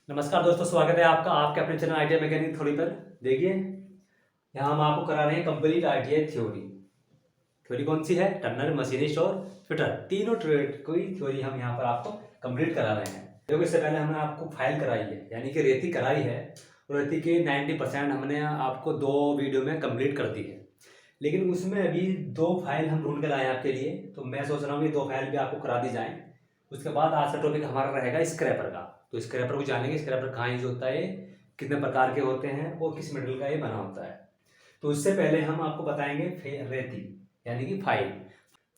नमस्कार दोस्तों, स्वागत है आपका आपके अपने चैनल आईटीआई मैकेनिक थ्योरी पर। देखिए, यहाँ हम आपको करा रहे हैं कंप्लीट आईटीआई थ्योरी। थ्योरी कौन सी है? टर्नर, मशीनिस्ट और फिटर, तीनों ट्रेड की थ्योरी हम यहाँ पर आपको कंप्लीट करा रहे हैं। देखो, इससे पहले हमने आपको फाइल कराई है, यानी कि रेती कराई है, और रेती के 90% हमने आपको 2 वीडियो में कंप्लीट कर दी है। लेकिन उसमें अभी 2 फाइल हम ढूंढ कर लाए आपके लिए, तो मैं सोच रहा हूँ कि 2 फाइल भी आपको करा दी जाए। उसके बाद आज का टॉपिक हमारा रहेगा स्क्रैपर का। तो स्क्रैपर को जानेंगे, स्क्रैपर कहाँ यूज होता है, कितने प्रकार के होते हैं और किस मटेरियल का ये बना होता है। तो उससे पहले हम आपको बताएंगे रेती, यानी कि फाइल।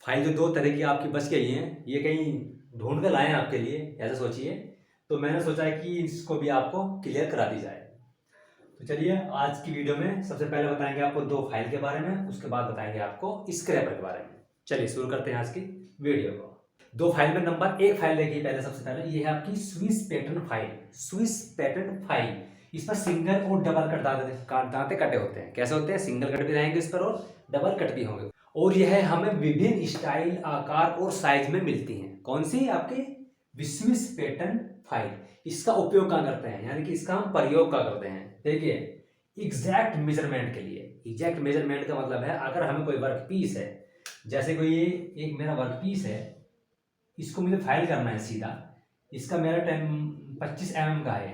फाइल जो 2 तरह की आपकी बच गई हैं, ये कहीं ढूंढ कर लाए हैं आपके लिए, ऐसा सोचिए। तो मैंने सोचा है कि इसको भी आपको क्लियर करा दी जाए। तो चलिए, आज की वीडियो में सबसे पहले बताएंगे आपको 2 फाइल के बारे में, उसके बाद बताएंगे आपको स्क्रैपर के बारे में। चलिए शुरू करते हैं आज की वीडियो को। 2 फाइल में नंबर 1 फाइल देखिए, पहले सबसे पहले ये है आपकी Swiss pattern file. Swiss pattern file, इस पर सिंगल और डबल कट दांते कटे होते हैं। कैसे होते हैं? सिंगल कट भी रहेंगे इस पर और डबल कट भी होंगे। और यह हमें विभिन्न स्टाइल, आकार और साइज में मिलती हैं। कौन सी? आपके स्विस पैटर्न फाइल। इसका उपयोग कहाँ करते हैं, यानी कि इसका हम प्रयोग कहाँ करते हैं? देखिए, एग्जैक्ट मेजरमेंट के लिए। एग्जैक्ट मेजरमेंट का मतलब है, अगर हमें कोई वर्क पीस है, जैसे कोई ये एक मेरा वर्क पीस है, इसको मुझे फाइल करना है सीधा। इसका मेरा टाइम 25 mm का है,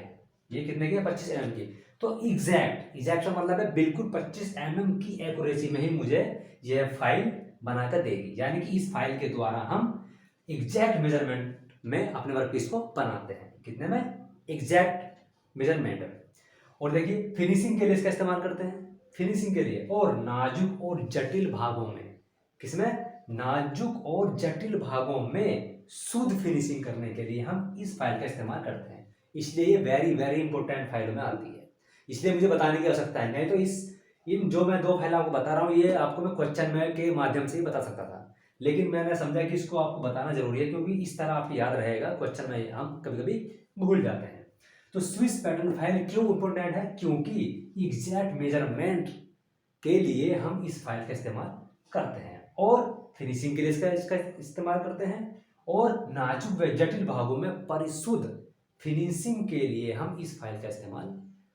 ये कितने की है? 25 mm की। तो एग्जैक्ट का मतलब है बिल्कुल 25 mm की एक्यूरेसी में ही मुझे यह फाइल बनाकर देगी। यानी कि इस फाइल के द्वारा हम एग्जैक्ट मेजरमेंट में अपने वर्क पीस को बनाते हैं। कितने में? Exact measurement. और देखिए, फिनिशिंग के लिए इसका इस्तेमाल करते हैं। फिनिशिंग के लिए और नाजुक और जटिल भागों में। किसमें? नाजुक और जटिल भागों में शुद्ध फिनिशिंग करने के लिए हम इस फाइल का इस्तेमाल करते हैं। इसलिए ये वेरी वेरी इंपॉर्टेंट फाइलों में आती है। इसलिए मुझे बताने की आवश्यकता है, नहीं तो इन जो मैं 2 फाइल आपको बता रहा हूँ, ये आपको मैं क्वेश्चन में के माध्यम से ही बता सकता था। लेकिन मैंने समझा कि इसको आपको बताना जरूरी है, क्योंकि इस तरह आपको याद रहेगा। क्वेश्चन में हम कभी कभी भूल जाते हैं। तो स्विस पैटर्न फाइल क्यों इंपॉर्टेंट है? क्योंकि एग्जैक्ट मेजरमेंट के लिए हम इस फाइल का इस्तेमाल करते हैं, और फिनिशिंग के लिए इसका इस्तेमाल करते हैं, और नाजुक व जटिल भागों में परिशुद्ध फिनिशिंग के लिए हम इस फाइल का इस्तेमाल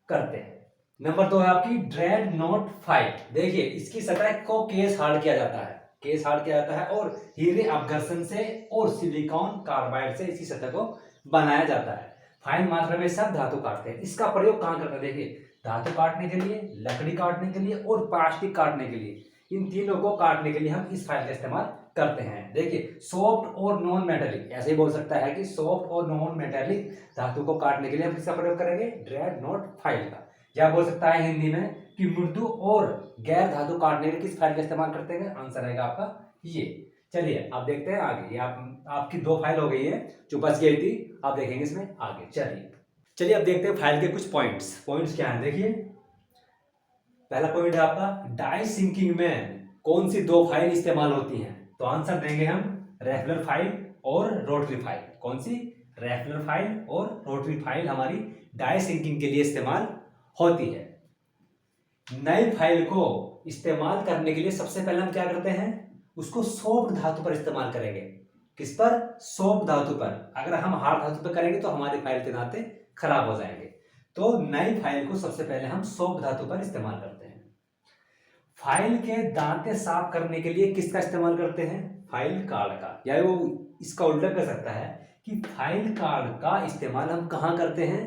करते हैं। नंबर 2 है आपकी ड्रेड नोट फाइल। देखिए, इसकी सतह को केस हार्ड किया जाता है, केस हार्ड किया जाता है, और हीरे अपघर्षण से और सिलिकॉन कार्बाइड से इसकी सतह को बनाया जाता है। फाइन मात्रा में सब धातु काटते हैं। इसका प्रयोग कहाँ करते हैं? देखिए, धातु काटने के लिए, लकड़ी काटने के लिए और प्लास्टिक काटने के लिए, इन तीनों को काटने के लिए हम इस फाइल का इस्तेमाल करते हैं। देखिए, सॉफ्ट और नॉन मेटेलिक, ऐसे ही बोल सकता है कि सॉफ्ट और नॉन मेटेलिक धातु को काटने के लिए हम किसका प्रयोग करेंगे? ड्रेड नोट फाइल का। या बोल सकता है हिंदी में कि मृदु और गैर धातु काटने के लिए किस फाइल का इस्तेमाल करते हैं? आंसर रहेगा आपका ये। चलिए आप देखते हैं आगे। ये आपकी 2 फाइल हो गई है जो बच गई थी, आप देखेंगे इसमें आगे। चलिए अब देखते हैं फाइल के कुछ पॉइंट्स क्या हैं। देखिए, पहला पॉइंट है आपका, डाई सिंकिंग में कौन सी 2 फाइल इस्तेमाल होती हैं? तो आंसर देंगे हम रेफलर फाइल और रोटरी फाइल। कौन सी? रेफलर फाइल और रोटरी फाइल हमारी डाई सिंकिंग के लिए इस्तेमाल होती है। नई फाइल को इस्तेमाल करने के लिए सबसे पहले हम क्या करते हैं? उसको सॉफ्ट धातु पर इस्तेमाल करेंगे। किस पर? सॉफ्ट धातु पर। अगर हम हार्ड धातु पर करेंगे तो हमारी फाइल के दांते खराब हो जाएंगे। तो नई फाइल को सबसे पहले हम सॉफ्ट धातु पर इस्तेमाल करते हैं। फाइल के दांते साफ करने के लिए किसका इस्तेमाल करते हैं? फाइल कार्ड का। या वो इसका उल्टा कर सकता है कि फाइल कार्ड का इस्तेमाल हम कहां करते हैं?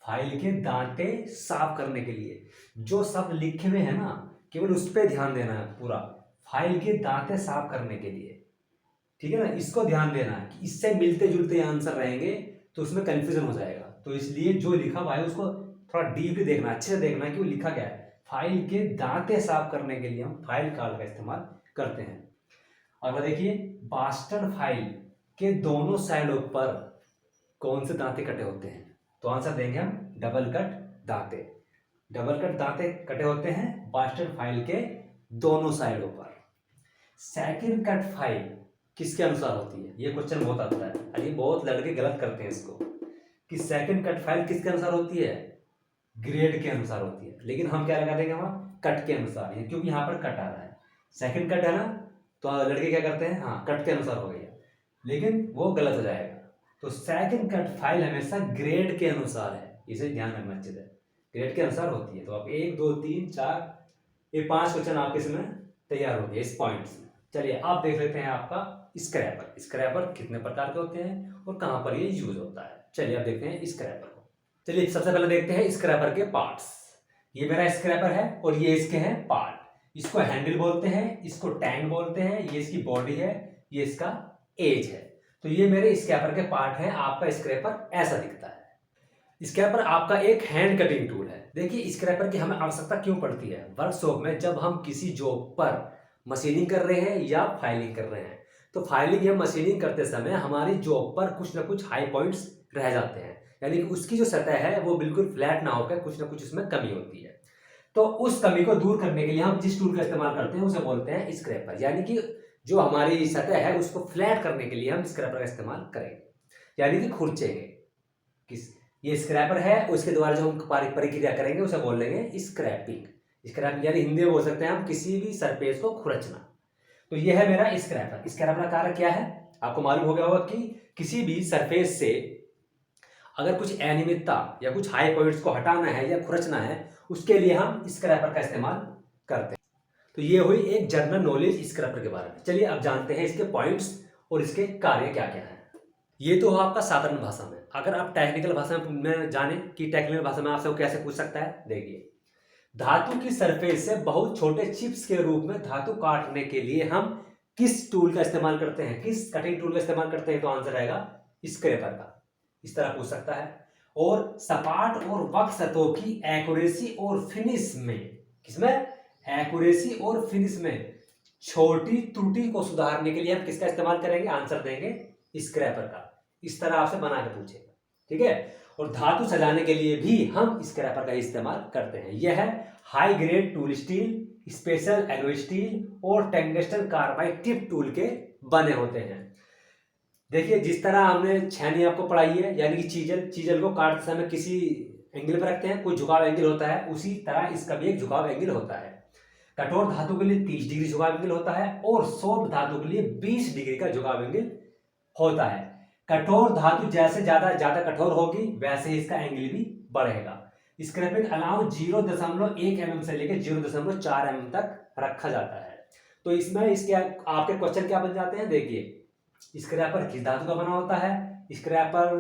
फाइल के दांते साफ करने के लिए। जो सब लिखे हुए हैं ना, केवल उस पर ध्यान देना है पूरा। फाइल के दांते साफ करने के लिए, ठीक है ना, इसको ध्यान देना है कि इससे मिलते जुलते आंसर रहेंगे तो उसमें कंफ्यूजन हो जाएगा। तो इसलिए जो लिखा हुआ है उसको थोड़ा डीपली देखना, अच्छे से देखना कि वो लिखा क्या है। फाइल के दांते साफ करने के लिए हम फाइल कार्ड का इस्तेमाल करते हैं। और देखिए, बास्टर्ड फाइल के दोनों साइडों पर कौन से दांते कटे होते हैं? तो आंसर देंगे हम डबल कट दांते। डबल कट दांते कटे होते हैं बास्टर्ड फाइल के दोनों साइडों पर। सेकंड कट फाइल किसके अनुसार होती है? ये क्वेश्चन बहुत आता है, अरे बहुत लड़के गलत करते हैं इसको, कि सेकंड कट फाइल किसके अनुसार होती है? ग्रेड के अनुसार होती है। लेकिन हम क्या लगा देंगे वहां? कट के अनुसार, क्योंकि यहाँ पर कट आ रहा है, सेकंड कट है ना, तो लड़के क्या करते हैं? हाँ, कट के अनुसार हो गया, लेकिन वो गलत हो जाएगा। तो सेकंड कट फाइल हमेशा ग्रेड के अनुसार है, इसे ध्यान रखना अच्छे से, ग्रेड के अनुसार होती है। तो आप 1 2 3 4 ये 5 क्वेश्चन आपके इसमें तैयार हो गए इस पॉइंट्स में। चलिए आप देख लेते हैं आपका स्क्रैपर। स्क्रैपर कितने प्रकार के होते हैं और कहाँ पर ये यूज होता है। चलिए आप देखते हैं स्क्रैपर को। चलिए सबसे पहले देखते हैं स्क्रैपर के पार्ट्स। ये मेरा स्क्रैपर है और ये इसके हैं पार्ट। इसको हैंडल बोलते हैं, इसको टैंक बोलते हैं, ये इसकी बॉडी है, ये इसका एज है। तो ये मेरे स्क्रैपर के पार्ट हैं। आपका स्क्रैपर ऐसा दिखता है। स्क्रैपर आपका एक हैंड कटिंग टूल है। देखिए स्क्रैपर की हमें आवश्यकता क्यों पड़ती है वर्कशॉप में, जब हम किसी जॉब पर मशीनिंग कर रहे हैं या फाइलिंग कर रहे हैं, तो फाइलिंग या मशीनिंग करते समय हमारी जॉब पर कुछ ना कुछ हाई पॉइंट्स रह जाते हैं, यानी कि उसकी जो सतह है वो बिल्कुल फ्लैट ना होकर कुछ ना कुछ उसमें कमी होती है। तो उस कमी को दूर करने के लिए हम जिस टूल का इस्तेमाल करते हैं उसे बोलते हैं स्क्रैपर, यानी कि जो हमारी सतह है उसको फ्लैट करने के लिए हम स्क्रैपर का इस्तेमाल करेंगे, यानी कि खुरचेंगे। किस ये स्क्रैपर है, उसके द्वारा जो हम प्रक्रिया करेंगे उसे बोल लेंगे स्क्रैपिंग। स्क्रैपिंग यानी हिंदी में बोल सकते हैं हम किसी भी सरफेस को खुरचना। तो ये है मेरा स्क्रैपर। स्क्रैपर का कार्य क्या है आपको मालूम हो गया होगा कि किसी भी सरफेस से अगर कुछ अनियमितता या कुछ हाई पॉइंट्स को हटाना है या खुरचना है, उसके लिए हम स्क्रैपर का इस्तेमाल करते हैं। तो ये हुई एक जनरल नॉलेज स्क्रैपर के बारे में। चलिए अब जानते हैं इसके पॉइंट्स और इसके कार्य क्या क्या है। ये तो आपका साधारण भाषा में। अगर आप टेक्निकल भाषा में जाने कि टेक्निकल भाषा में आपसे वो कैसे पूछ सकता है, देखिए धातु की सरफेस से बहुत छोटे चिप्स के रूप में धातु काटने के लिए हम किस टूल का इस्तेमाल करते हैं, किस कटिंग टूल का इस्तेमाल करते हैं, तो आंसर आएगा स्क्रैपर का। इस तरह पूछ सकता है। और सपाट और वक्र सतहों की एक्यूरेसी और फिनिश में, किसमें एक्यूरेसी और फिनिश में छोटी त्रुटि को सुधारने के लिए हम किसका इस्तेमाल करेंगे, आंसर देंगे स्क्रैपर का। इस तरह आपसे बना के पूछेगा, ठीक है। और धातु सजाने के लिए भी हम स्क्रैपर का इस्तेमाल करते हैं। यह है high grade tool steel, special alloy steel और टंगस्टन कार्बाइड टिप टूल के बने होते हैं। देखिए जिस तरह हमने छेनी आपको पढ़ाई है, यानी कि चीजल को काटते समय किसी एंगल पर रखते हैं, कोई झुकाव एंगल होता है, उसी तरह इसका भी एक झुकाव एंगल होता है। कठोर धातु के लिए 30 डिग्री झुकाव एंगल होता है और सॉफ्ट धातु के लिए 20 डिग्री का झुकाव एंगल होता है। कठोर धातु जैसे ज्यादा कठोर होगी वैसे ही इसका एंगल भी बढ़ेगा। स्क्रैपिंग अलाउ 0.1 mm से लेकर 0.4 mm तक रखा जाता है। तो इसमें इसके आपके क्वेश्चन क्या बन जाते हैं, देखिए स्क्रैपर किस धातु का बना होता है, स्क्रैपर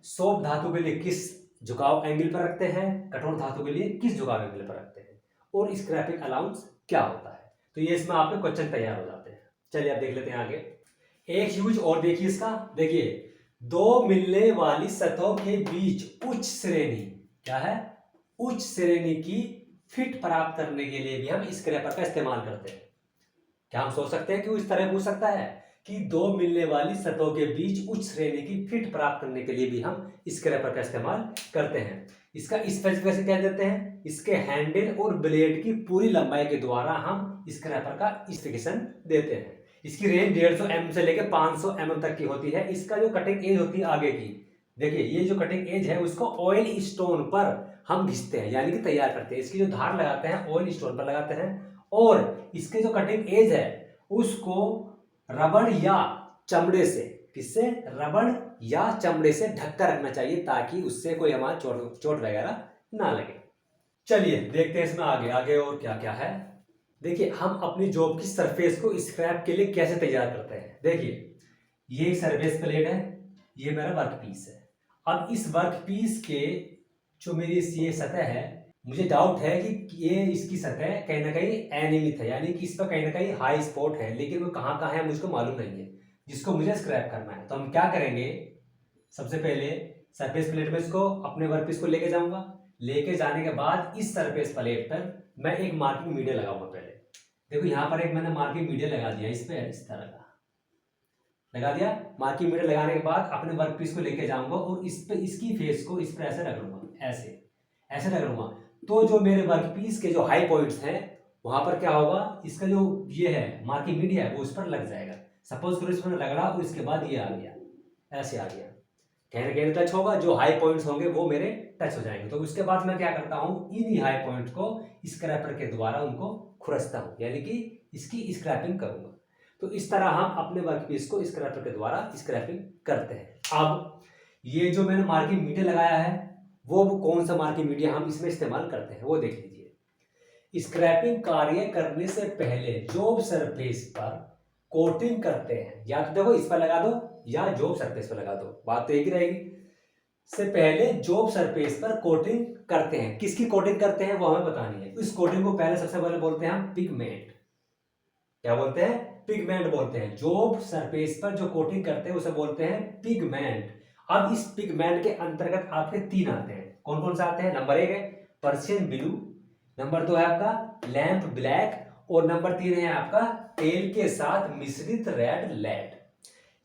सॉफ्ट धातु के लिए किस झुकाव एंगल पर रखते हैं, कठोर धातु के लिए किस झुकाव एंगल पर रखते हैं, और स्क्रैपिंग अलाउंस क्या होता है। तो ये इसमें आपके क्वेश्चन तैयार हो जाते हैं। चलिए अब देख लेते हैं आगे एक यूज और देखिए इसका। देखिए दो मिलने वाली सतहों के बीच उच्च श्रेणी, क्या है, उच्च श्रेणी की फिट प्राप्त करने के लिए भी हम स्क्रैपर का इस्तेमाल करते हैं। क्या हम सोच सकते हैं कि वो इस तरह पूछ सकता है कि दो मिलने वाली सतहों के बीच उच्च श्रेणी की फिट प्राप्त करने के लिए भी हम स्क्रैपर का इस्तेमाल करते हैं। इसका स्पेसिफिकेशन क्या देते हैं, इसके हैंडल और ब्लेड की पूरी लंबाई के द्वारा हम स्क्रैपर का स्पेसिफिकेशन देते हैं। इसकी रेंज 150 mm से लेकर 500 mm तक की होती है। इसका जो कटिंग एज होती है आगे की, देखिए ये जो कटिंग एज है उसको ऑयल स्टोन पर हम घिसते हैं, यानी कि तैयार करते हैं। इसकी जो धार लगाते हैं ऑयल स्टोन पर लगाते हैं, और इसके जो कटिंग एज है उसको रबड़ या चमड़े से, किससे, रबड़ या चमड़े से ढककर रखना चाहिए ताकि उससे कोई हमारा चोट वगैरह ना लगे। चलिए देखते हैं इसमें आगे और क्या क्या है। देखिए हम अपनी जॉब की सरफेस को स्क्रैप के लिए कैसे तैयार करते हैं। देखिए ये सरफेस प्लेट है, ये मेरा वर्क पीस है। अब इस वर्क पीस के जो मेरी ये सतह है, मुझे डाउट है कि ये इसकी सतह कहीं ना कहीं अनियमित है, यानी कि इस पर कहीं ना कहीं हाई स्पॉट है, लेकिन वो कहाँ है मुझको मालूम नहीं है, जिसको मुझे स्क्रैप करना है। तो हम क्या करेंगे, सबसे पहले सरफेस प्लेट में इसको अपने वर्क पीस को लेके जाऊंगा। लेके जाने के बाद इस सरफेस प्लेट पर मैं एक मार्किंग मीडिया लगाऊंगा। पहले देखो यहाँ पर एक मैंने मार्किंग मीडिया लगा दिया, इस पे इस तरह का लगा दिया। मार्किंग मीडिया लगाने के बाद अपने वर्क पीस को लेके जाऊंगा और इस पे इसकी फेस को इस पर ऐसे रगड़ूंगा, ऐसे रगड़ूंगा। तो जो मेरे वर्क पीस के जो हाई पॉइंट्स हैं वहां पर क्या होगा, इसका जो ये है मार्किंग मीडिया है वो उस पर लग जाएगा। सपोज करो इस पर रगड़ा और इसके बाद ये आ गया, ऐसे आ गया, कहीं ना कहीं टच होगा। जो हाई पॉइंट्स होंगे वो मेरे टच हो जाएंगे। तो उसके बाद मैं क्या करता हूँ, इन हाई पॉइंट्स को स्क्रैपर के द्वारा उनको खुरचता हूँ, यानी कि इसकी स्क्रैपिंग करूंगा। तो इस तरह हम अपने वर्कपीस को स्क्रैपर के द्वारा स्क्रैपिंग करते हैं। अब ये जो मैंने मार्किंग मीडिया लगाया है वो कौन सा मार्किंग मीडिया हम इसमें इस्तेमाल करते हैं वो देख लीजिए। स्क्रैपिंग कार्य करने से पहले जॉब सरफेस पर कोटिंग करते हैं, या तो देखो इस पर लगा दो या जॉब सरफेस पर लगा दो, बात तो एक ही रहेगी। से पहले जॉब सरफेस पर कोटिंग करते हैं। किसकी कोटिंग करते हैं वो हमें बतानी है। इस कोटिंग को पहले सबसे पहले बोलते हैं हम पिगमेंट। क्या बोलते हैं? पिगमेंट बोलते हैं। जॉब सरफेस पर जो कोटिंग करते हैं उसे बोलते हैं पिगमेंट। अब इस पिगमेंट के अंतर्गत आपके 3 आते हैं। कौन कौन से आते हैं? नंबर 1 है पर्शियन ब्लू, नंबर 2 है आपका लैंप ब्लैक, और नंबर 3 है आपका तेल के साथ मिश्रित रेड लेड।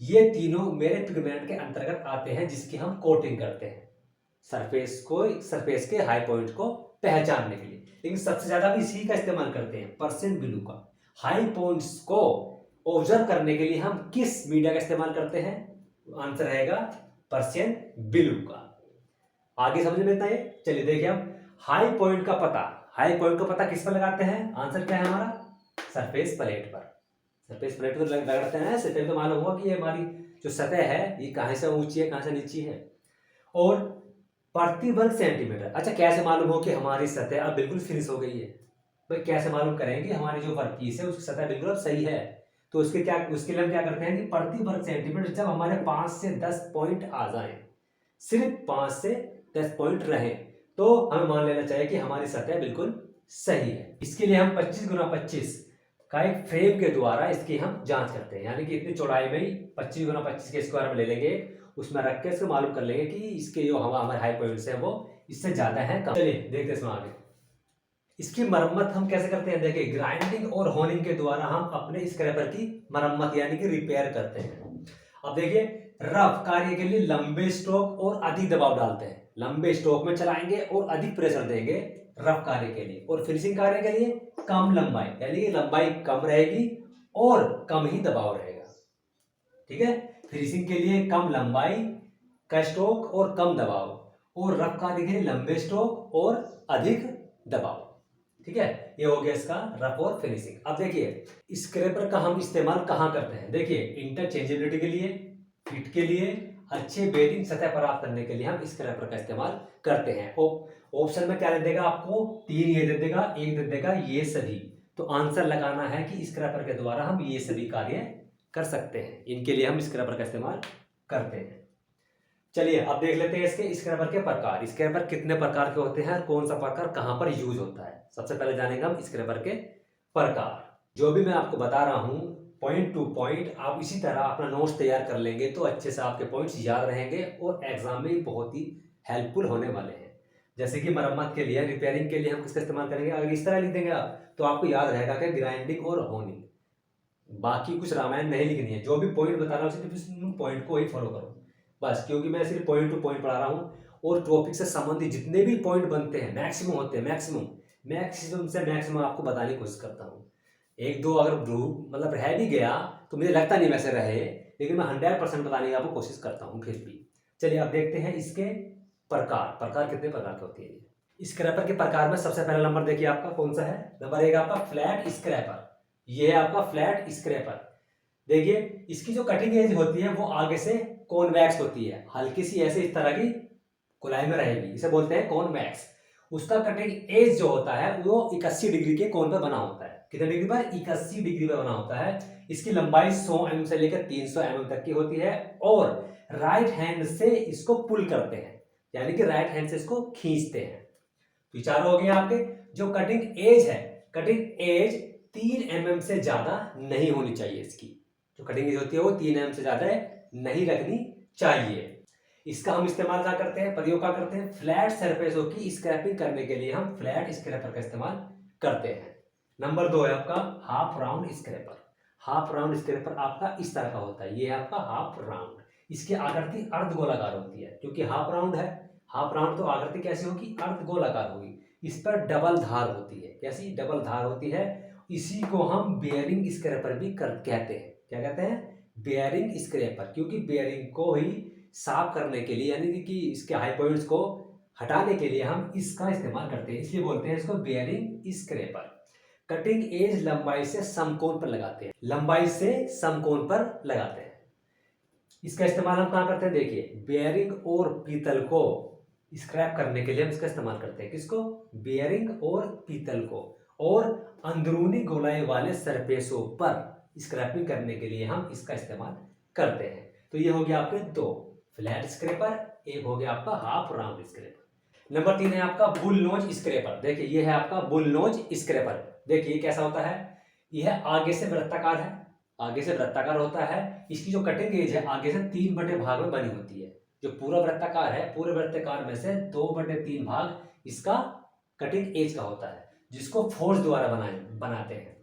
ये तीनों मेरे पिगमेंट के अंतर्गत आते हैं जिसकी हम कोटिंग करते हैं सरफेस के हाई पॉइंट को पहचानने के लिए। लेकिन सबसे ज्यादा हम इसी का इस्तेमाल करते हैं, पर्शियन ब्लू का। हाई पॉइंट्स को ऑब्जर्व करने के लिए हम किस मीडिया का इस्तेमाल करते हैं? आंसर रहेगा पर्शियन ब्लू का। आगे समझ में इतना है। चलिए देखिए हम हाई पॉइंट का पता किस पर लगाते हैं? आंसर क्या है हमारा? सरफेस प्लेट पर। सरफेस प्लेट पर लगाते हैं। सतह तो मालूम हुआ कि ये हमारी जो सतह है ये कहां से ऊंची है कहां से नीची है। और प्रति वर्ग सेंटीमीटर। अच्छा, कैसे मालूम हो कि हमारी सतह अब बिल्कुल फिनिश हो गई है? भाई कैसे मालूम करेंगे? हमारी जो वर्कपीस है उसकी सतह बिल्कुल अब सही है, तो उसके लिए हम क्या करते हैं कि प्रति वर्ग सेंटीमीटर जब हमारे 5 से 10 पॉइंट आ जाए, सिर्फ 5 से 10 पॉइंट रहे, तो हमें मान लेना चाहिए कि हमारी सतह बिल्कुल सही है। इसके लिए हम 25 गुना 25 का एक फ्रेम के द्वारा इसकी हम जांच करते हैं। यानी कि इतनी चौड़ाई में ही 25 गुना 25 के स्क्वायर में ले लेंगे, उसमें रख के इसको मालूम कर लेंगे कि इसके जो हमारे हाई पॉइंट्स हैं वो इससे ज्यादा है कम। चलिए देखते हैं इसमें आगे। इसकी मरम्मत हम कैसे करते हैं? देखिए, ग्राइंडिंग और होनिंग के द्वारा हम अपने स्क्रैपर की मरम्मत यानी कि रिपेयर करते हैं। अब देखिए, रफ कार्य के लिए लंबे स्ट्रोक और अधिक दबाव डालते हैं। लंबे स्ट्रोक में चलाएंगे और अधिक प्रेशर देंगे रफ कार्य के लिए, और फिनिशिंग कार्य के लिए कम लंबाई, यानी कि लंबाई कम रहेगी और कम ही दबाव रहेगा। ठीक है, फिनिशिंग के लिए कम लंबाई का स्ट्रोक और कम दबाव, और रफ कार्य के लिए लंबे स्ट्रोक और अधिक दबाव। ठीक है, ये हो गया इसका रफ और फिनिशिंग। अब देखिए, स्क्रैपर का हम इस्तेमाल कहाँ करते हैं? देखिए, इंटरचेंजेबिलिटी के लिए, फिट के लिए, अच्छे बेरिंग सतह प्राप्त करने के लिए हम स्क्रैपर का इस्तेमाल करते हैं। ऑप्शन में क्या दे देगा आपको? 3 ये दे देगा, 1 दे देगा ये सभी। तो आंसर लगाना है कि स्क्रैपर के द्वारा हम ये सभी कार्य कर सकते हैं। इनके लिए हम स्क्रैपर का इस्तेमाल करते हैं। चलिए अब देख लेते हैं इसके स्क्रैपर के प्रकार। स्क्रैपर कितने प्रकार के होते हैं, कौन सा प्रकार कहां पर यूज होता है? सबसे पहले जानेंगे हम स्क्रैपर के प्रकार। जो भी मैं आपको बता रहा हूं पॉइंट टू पॉइंट, आप इसी तरह अपना नोट्स तैयार कर लेंगे तो अच्छे से आपके पॉइंट्स याद रहेंगे और एग्जाम में बहुत ही हेल्पफुल होने वाले हैं। जैसे कि मरम्मत के लिए, रिपेयरिंग के लिए हम किसका इस्तेमाल करेंगे? अगर इस तरह लिख देंगे आप तो आपको याद रहेगा कि ग्राइंडिंग और होनिंग। बाकी कुछ रामायण नहीं लिखनी है, जो भी पॉइंट बता रहा हूँ सिर्फ पॉइंट को ही फॉलो करो बस, क्योंकि मैं सिर्फ पॉइंट टू पॉइंट पढ़ा रहा हूँ और टॉपिक से संबंधित जितने भी पॉइंट बनते हैं मैक्सिमम होते हैं, मैक्सिमम से मैक्सिमम आपको बताने की कोशिश करता हूँ। 1-2 अगर मतलब रह भी गया तो मुझे लगता नहीं वैसे रहे, लेकिन मैं 100% बताने की आपको कोशिश करता हूँ फिर भी। चलिए अब देखते हैं इसके प्रकार कितने प्रकार के होते हैं। स्क्रैपर के प्रकार में सबसे पहला नंबर देखिए आपका कौन सा है? नंबर 1 आपका फ्लैट स्क्रैपर। ये है आपका फ्लैट स्क्रैपर। देखिए, इसकी जो कटिंग एज होती है वो आगे से कॉन्वेक्स होती है, हल्की सी ऐसे इस तरह की गोलाई में रहेगी, इसे बोलते हैं कॉन्वेक्स। उसका कटिंग एज जो होता है वो 81 डिग्री के कोण पर बना होता है। कितने डिग्री पर? 81 डिग्री पर बना होता है। इसकी लंबाई 100 mm से लेकर 300 mm तक की होती है, और राइट हैंड से इसको पुल करते हैं, यानी कि राइट हैंड से इसको खींचते हैं। विचार हो गया आपके। जो कटिंग एज है, कटिंग एज 3 mm से ज्यादा नहीं होनी चाहिए। इसकी जो कटिंग एज होती है वो 3 mm से ज्यादा नहीं रखनी चाहिए। इसका हम इस्तेमाल क्या करते हैं, प्रयोग क्या करते हैं? फ्लैट सरफेसों की स्क्रैपिंग करने के लिए हम फ्लैट स्क्रैपर का इस्तेमाल करते हैं। नंबर 2 है आपका half round scraper. Half round scraper आपका इस तरह का होता है, ये है आपका हाफ राउंड। इसकी आकृति अर्ध गोलाकार होती है, क्योंकि हाफ राउंड है। हाफ राउंड तो आकृति कैसी होगी? अर्ध गोलाकार होगी। इस पर डबल धार होती है। कैसी? डबल धार होती है। इसी को हम बेयरिंग स्क्रैपर भी कहते हैं। क्या कहते हैं? बेयरिंग स्क्रैपर, क्योंकि बेयरिंग को ही साफ करने के लिए, यानी कि इसके हाई पॉइंट्स को हटाने के लिए हम इसका इस्तेमाल करते हैं, इसलिए बोलते हैं इसको बेयरिंग स्क्रैपर। कटिंग एज लंबाई से समकोण पर लगाते हैं, लंबाई से समकोण पर लगाते हैं। इसका इस्तेमाल हम कहाँ करते हैं, देखिए बेयरिंग और पीतल को स्क्रैप करने के लिए हम इसका इस्तेमाल करते हैं। किसको, बेयरिंग और पीतल को, और अंदरूनी गोलाई वाले सरफेसों पर स्क्रैपिंग करने के लिए हम इसका इस्तेमाल करते हैं। तो ये हो गया आपके दो, फ्लैट स्क्रैपर, एक हो गया आपका हाफ राउंड स्क्रैपर। नंबर 3 है आपका बुल नोज स्क्रैपर। देखिए ये है आपका बुल नोज स्क्रैपर। देखिए कैसा होता है, यह आगे से वृत्ताकार है, आगे से वृत्ताकार होता है। इसकी जो कटिंग एज है आगे से 3 बटे भाग में बनी होती है। जो पूरा वृत्ताकार है, पूरे वृत्ताकार में से 2/3 भाग इसका कटिंग एज का होता है, जिसको फोर्स द्वारा बनाते हैं।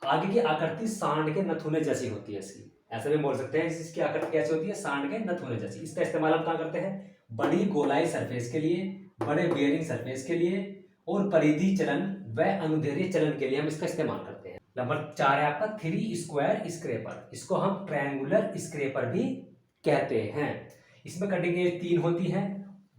आगे की आकृति सांड के नथुने जैसी होती है इसकी, ऐसा भी बोल सकते हैं इसकी आकृति कैसी होती है, सांड के नथुने जैसी। इसका इस्तेमाल हम कहाँ करते हैं, बड़ी गोलाई सरफेस के लिए, बड़े बियरिंग सरफेस के लिए, और परिधि चलन व अनुदैर्ध्य चलन के लिए हम इसका इस्तेमाल करते हैं। नंबर 4 है आपका 3 स्क्वायर स्क्रैपर। इसको हम ट्रायंगुलर स्क्रैपर भी कहते हैं। इसमें कटिंग एज 3 होती है,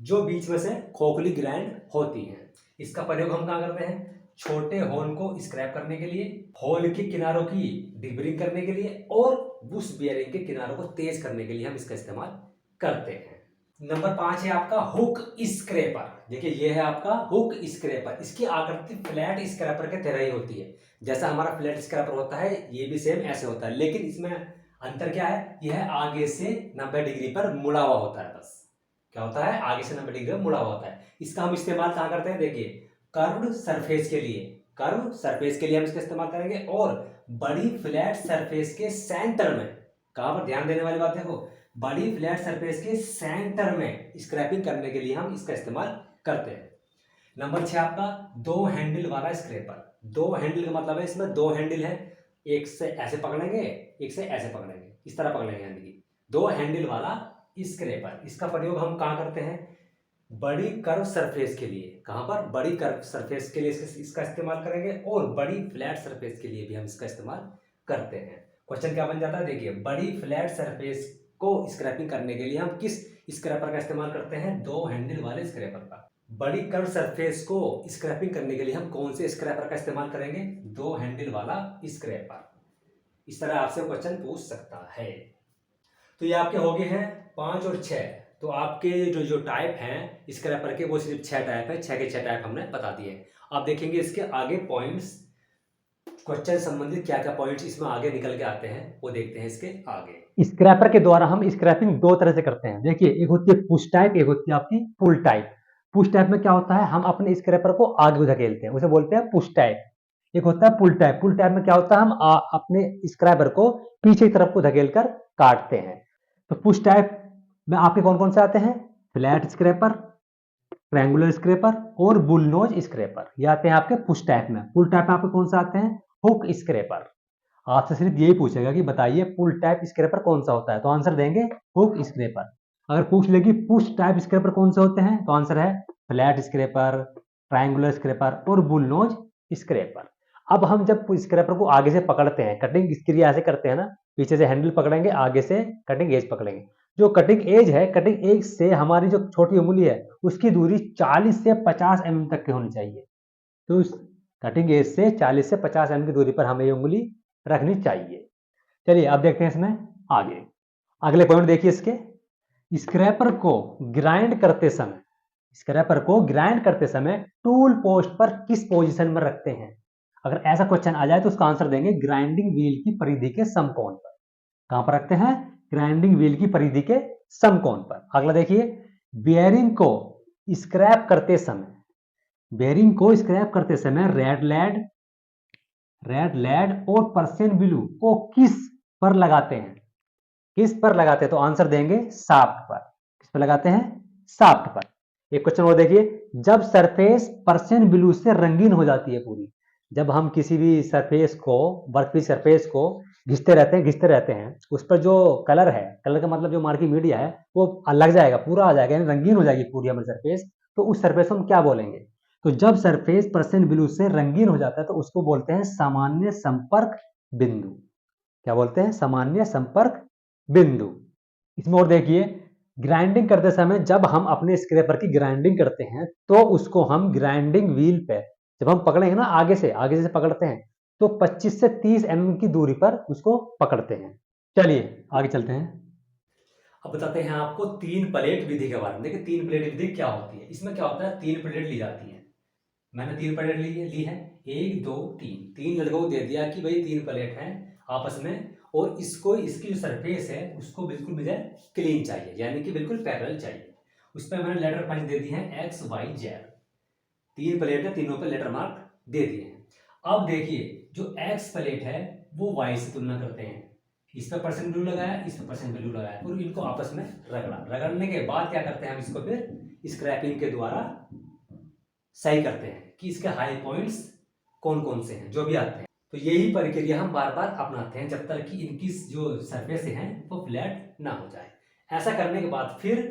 जो बीच में से खोखली ग्राइंड होती है। इसका प्रयोग हम कहाँ करते हैं, छोटे होल को स्क्रैप करने के लिए, होल के किनारों की डिबरिंग करने के लिए, और बुश बियरिंग के किनारों को तेज करने के लिए हम इसका इस्तेमाल करते हैं। नंबर 5 है आपका हुक स्क्रैपर। देखिए ये है आपका हुक स्क्रैपर। इसकी आकृति फ्लैट स्क्रैपर के तरह ही होती है, जैसा हमारा फ्लैट स्क्रैपर होता है ये भी सेम ऐसे होता है, लेकिन इसमें अंतर क्या है, यह आगे से 90 डिग्री पर मुड़ा हुआ होता है। बस क्या होता है, आगे से 90 डिग्री पर मुड़ा हुआ होता है। इसका हम इस्तेमाल कहाँ करते हैं, देखिए कर्व्ड सरफेस के लिए, कर्व सरफेस के लिए हम इसका इस्तेमाल करेंगे, और बड़ी फ्लैट सरफेस के सेंटर में, कहां पर ध्यान देने वाली बात है, वो बड़ी फ्लैट सरफेस के सेंटर में स्क्रैपिंग करने के लिए हम इसका इस्तेमाल करते हैं। नंबर 6 आपका 2 हैंडल वाला स्क्रैपर। 2 हैंडल का मतलब है इसमें 2 हैंडल है, एक से ऐसे पकड़ेंगे, एक से ऐसे पकड़ेंगे, इस तरह पकड़ेंगे, यानी 2 हैंडल वाला स्क्रैपर। इसका प्रयोग हम कहाँ करते हैं, बड़ी कर्व सरफेस के लिए, कहां पर, बड़ी कर्व सरफेस के लिए इसका इस्तेमाल करेंगे, और बड़ी फ्लैट सरफेस के लिए भी हम इसका इस्तेमाल करते हैं। क्वेश्चन क्या बन जाता है, देखिए बड़ी फ्लैट सरफेस को स्क्रैपिंग करने के लिए हम किस स्क्रैपर का इस्तेमाल करते हैं, 2 हैंडल वाले स्क्रैपर का। बड़ी कर्व सरफेस को स्क्रैपिंग करने के लिए हम कौन से स्क्रैपर का इस्तेमाल करेंगे, 2 हैंडल वाला स्क्रैपर। इस तरह आपसे क्वेश्चन पूछ सकता है। तो ये आपके हो गए हैं 5 और 6। तो आपके जो टाइप हैं स्क्रैपर के वो सिर्फ 6 टाइप है, 6 के 6 टाइप हमने बता दिए। आप देखेंगे इसके आगे पॉइंट्स, क्वेश्चन संबंधित क्या क्या पॉइंट्स इसमें आगे निकल के आते हैं वो देखते हैं इसके आगे। स्क्रैपर के द्वारा हम स्क्रैपिंग 2 तरह से करते हैं। देखिए एक होती है पुश टाइप, एक होती है आपकी पुल टाइप। पुश टाइप में क्या होता है, हम अपने स्क्रैपर को आगे धकेलते हैं, उसे बोलते हैं पुश टाइप। एक होता है पुल टाइप। पुल टाइप में क्या होता है, हम अपने स्क्रैपर को पीछे की तरफ को धकेल कर काटते हैं। तो पुश टाइप में आपके कौन कौन से आते हैं, फ्लैट स्क्रैपर, ट्रायंगुलर स्क्रैपर और बुल नोज स्क्रैपर, ये आते हैं आपके पुश टाइप में। पुल टाइप में आपके कौन से आते हैं, हुक स्क्रैपर। आपसे सिर्फ यही पूछेगा कि बताइए पुल टाइप स्क्रैपर कौन सा होता है, तो आंसर देंगे हुक स्क्रैपर। अगर पूछ लेगी पुश टाइप स्क्रैपर कौन से होते हैं, तो आंसर है फ्लैट स्क्रैपर, ट्रायंगुलर स्क्रैपर और बुल नोज स्क्रैपर। अब हम जब स्क्रैपर को आगे से पकड़ते हैं, कटिंग क्रिया ऐसे करते हैं ना, पीछे से हैंडल पकड़ेंगे, आगे से कटिंग एज पकड़ेंगे। जो कटिंग एज है, कटिंग एज से हमारी जो छोटी उंगली है उसकी दूरी 40 से 50 mm तक की होनी चाहिए। तो उस कटिंग एज से 40 से 50 mm की दूरी पर हमें ये उंगली रखनी चाहिए। चलिए अब देखते हैं इसमें आगे। अगले पॉइंट देखिए इसके, स्क्रैपर को ग्राइंड करते समय, स्क्रैपर को ग्राइंड करते समय टूल पोस्ट पर किस पोजीशन में रखते हैं। अगर ऐसा क्वेश्चन आ जाए तो उसका आंसर देंगे ग्राइंडिंग व्हील की परिधि के समकोण पर। कहां पर रखते हैं, ग्राइंडिंग व्हील की परिधि के समकोण पर। अगला देखिए, बेयरिंग को स्क्रैप करते समय, बेयरिंग को स्क्रैप करते समय रेड लैड और पर्सियन ब्लू को किस पर लगाते हैं, किस पर लगाते हैं, तो आंसर देंगे शाफ्ट पर। किस पर लगाते हैं, शाफ्ट पर। एक क्वेश्चन और देखिए, जब सरफेस पर्सियन ब्लू से रंगीन हो जाती है पूरी, जब हम किसी भी सरफेस को, वर्कपीस सरफेस को घिसते रहते हैं, उस पर जो कलर है, कलर का मतलब जो मार्किंग मीडिया है वो लग जाएगा, पूरा आ जाएगा, रंगीन हो जाएगी पूरी हमारी सरफेस, तो उस सरफेस को हम क्या बोलेंगे। तो जब सरफेस पर्सियन ब्लू से रंगीन हो जाता है तो उसको बोलते हैं सामान्य संपर्क बिंदु। क्या बोलते हैं, सामान्य संपर्क बिंदु। इसमें और देखिए, ग्राइंडिंग करते समय जब हम अपने स्क्रैपर की ग्राइंडिंग करते हैं तो उसको हम ग्राइंडिंग व्हील पे जब हम पकड़ेंगे ना आगे से पकड़ते हैं तो 25 से 30 mm की दूरी पर उसको पकड़ते हैं। चलिए आगे चलते हैं। अब बताते हैं आपको तीन प्लेट विधि के बारे में। देखिए तीन प्लेट विधि क्या होती है। इसमें क्या होता है, तीन प्लेट ली जाती है। मैंने तीन प्लेट ली है, 1 2 3। तीन लड़कों को दे दिया कि भाई तीन प्लेट हैं आपस में, और इसको इसकी जो सरफेस है उसको बिल्कुल मुझे क्लीन चाहिए, यानी कि बिल्कुल पैरेलल चाहिए। उस पर मैंने लेटर पंच दे दिए हैं एक्स वाई जेड। तीन प्लेट है, तीनों पे लेटर मार्क दे दिए हैं। अब देखिए जो एक्स प्लेट है वो वाई से तुलना करते हैं। इस पर परसेंट वैल्यू लगाया, इस पर परसेंट वैल्यू लगाया, और इनको आपस में रगड़ने के बाद क्या करते हैं हम इसको फिर स्क्रैपिंग के द्वारा सही करते हैं कि इसके हाई पॉइंट्स कौन कौन से हैं जो भी आते हैं। तो यही प्रक्रिया हम बार बार अपनाते हैं जब तक कि इनकी जो सरफेस हैं वो फ्लैट ना हो जाए। ऐसा करने के बाद फिर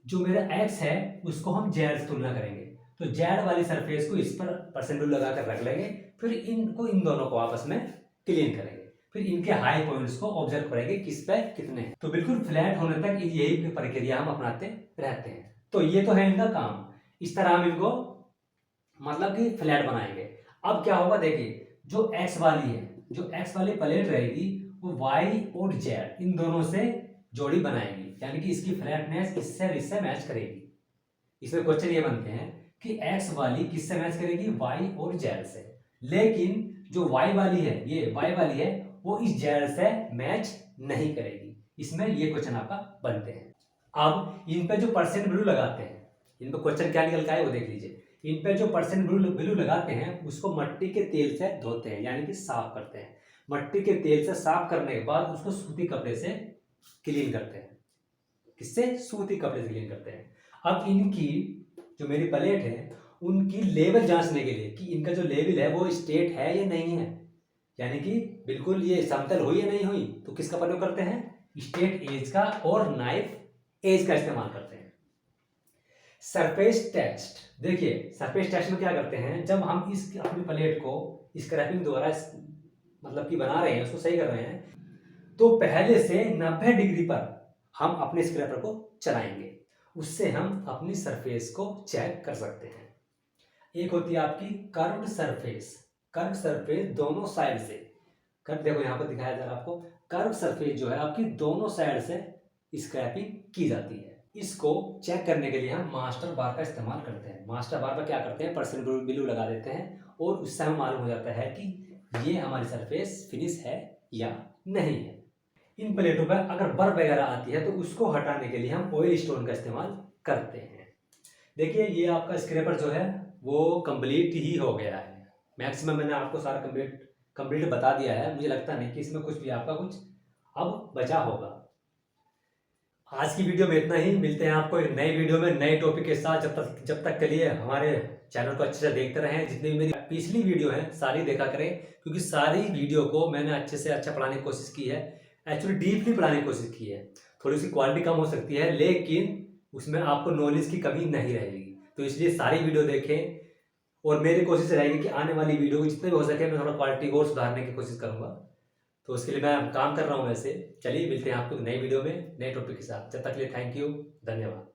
जो मेरा एक्स है उसको हम जेड से तुलना करेंगे। तो जेड वाली सरफेस को इस पर परसेंट लगाकर रख लेंगे, फिर इनको इन दोनों को आपस में क्लीन करेंगे, फिर इनके हाई पॉइंट्स को ऑब्जर्व करेंगे किस पे कितने हैं। तो बिल्कुल फ्लैट होने तक यही प्रक्रिया हम अपनाते रहते हैं। तो ये तो है इनका काम। इस तरह हम इनको मतलब कि फ्लैट बनाएंगे। अब क्या होगा, देखिए जो एक्स वाली है, जो एक्स वाली प्लेट रहेगी वो वाई और जेड इन दोनों से जोड़ी बनाएगी, यानी कि इसकी फ्लैटनेस इससे मैच करेगी। इसमें क्वेश्चन ये बनते हैं कि एक्स वाली किससे मैच करेगी, वाई और जेड से। लेकिन जो वाई वाली है, ये वाई वाली है, वो इस जेड से मैच नहीं करेगी। इसमें ये क्वेश्चन आपका बनते हैं। अब इन पे जो परसेंट वैल्यू लगाते हैं, इन पे क्वेश्चन क्या निकल का है वो देख लीजिए। इन पे जो परसेंट वैल्यू लगाते हैं उसको मट्टी के तेल से धोते हैं, यानी कि साफ करते हैं। मट्टी के तेल से साफ करने के बाद उसको सूती कपड़े से क्लीन करते हैं। किससे? सूती कपड़े से क्लीन करते हैं। अब इनकी जो मेरी प्लेट है उनकी लेवल जांचने के लिए कि इनका जो लेवल है वो स्ट्रेट है या नहीं है, यानी कि बिल्कुल ये समतल हुई या नहीं हुई, तो किसका प्रयोग करते हैं, स्ट्रेट एज का और नाइफ एज का इस्तेमाल करते हैं। सरफेस टेस्ट, देखिए सरफेस टेस्ट में क्या करते हैं, जब हम इस अपनी प्लेट को स्क्रैपिंग द्वारा मतलब कि बना रहे हैं, उसको सही कर रहे हैं, तो पहले से 90 डिग्री पर हम अपने स्क्रैपर को चलाएंगे। उससे हम अपनी सरफेस को चेक कर सकते हैं। एक होती है आपकी कर्व्ड सरफेस। कर्व सरफेस दोनों साइड से, कर्व देखो यहाँ पर दिखाया जा रहा है आपको, कर्व सरफेस जो है आपकी दोनों साइड से स्क्रैपिंग की जाती है। इसको चेक करने के लिए हम मास्टर बार का इस्तेमाल करते हैं। मास्टर बार पर क्या करते हैं, परसेंट वैल्यू लगा देते हैं, और उससे हमें मालूम हो जाता है कि ये हमारी सरफेस फिनिश है या नहीं है। इन प्लेटों पर अगर बर्फ वगैरह आती है तो उसको हटाने के लिए हम ऑयल स्टोन का इस्तेमाल करते हैं। देखिए ये आपका स्क्रैपर जो है वो कंप्लीट ही हो गया है। मैक्सिमम मैंने आपको सारा कंप्लीट बता दिया है। मुझे लगता नहीं कि इसमें कुछ भी आपका कुछ अब बचा होगा। आज की वीडियो में इतना ही। मिलते हैं आपको एक नई वीडियो में नए टॉपिक के साथ। जब तक के लिए हमारे चैनल को अच्छे से देखते रहें। जितनी भी मेरी पिछली वीडियो है सारी देखा करें, क्योंकि सारी वीडियो को मैंने अच्छे से अच्छा पढ़ाने की कोशिश की है, एक्चुअली डीपली पढ़ाने की कोशिश की है। थोड़ी सी क्वालिटी कम हो सकती है, लेकिन उसमें आपको नॉलेज की कमी नहीं रहेगी। तो इसलिए सारी वीडियो देखें, और मेरी कोशिश रहेगी कि आने वाली वीडियो को जितने भी हो सके मैं थोड़ा क्वालिटी और सुधारने की कोशिश करूँगा। तो उसके लिए मैं काम कर रहा हूँ वैसे। चलिए मिलते हैं आपको नई वीडियो में नए टॉपिक के साथ। जब तक के लिए थैंक यू, धन्यवाद।